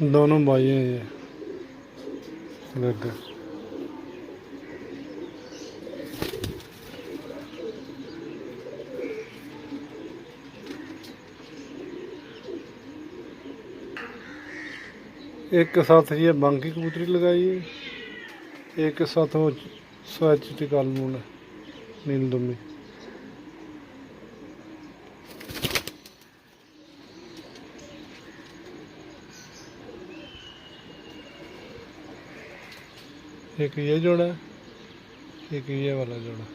दोनों भाई हैं ये लड़के। एक के साथ ये बांकी कबूतरी लगाई है, एक के साथ वो स्वैच कालमून है नील दुम्मी। एक ये जोड़ा है, एक ये वाला जोड़ा।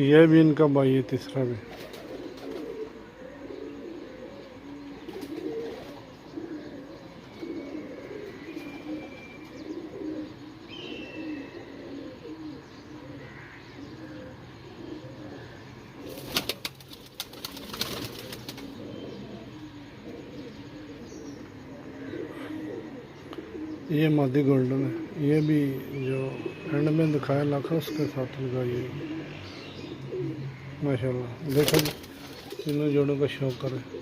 यह भी इनका भाई है, तीसरा भी। ये मादी गोल्डन है, ये भी जो एंड में दिखाया लाखा उसके साथ लगाई है। माशाल्लाह देखो तीनों जोड़ों का शौक करें।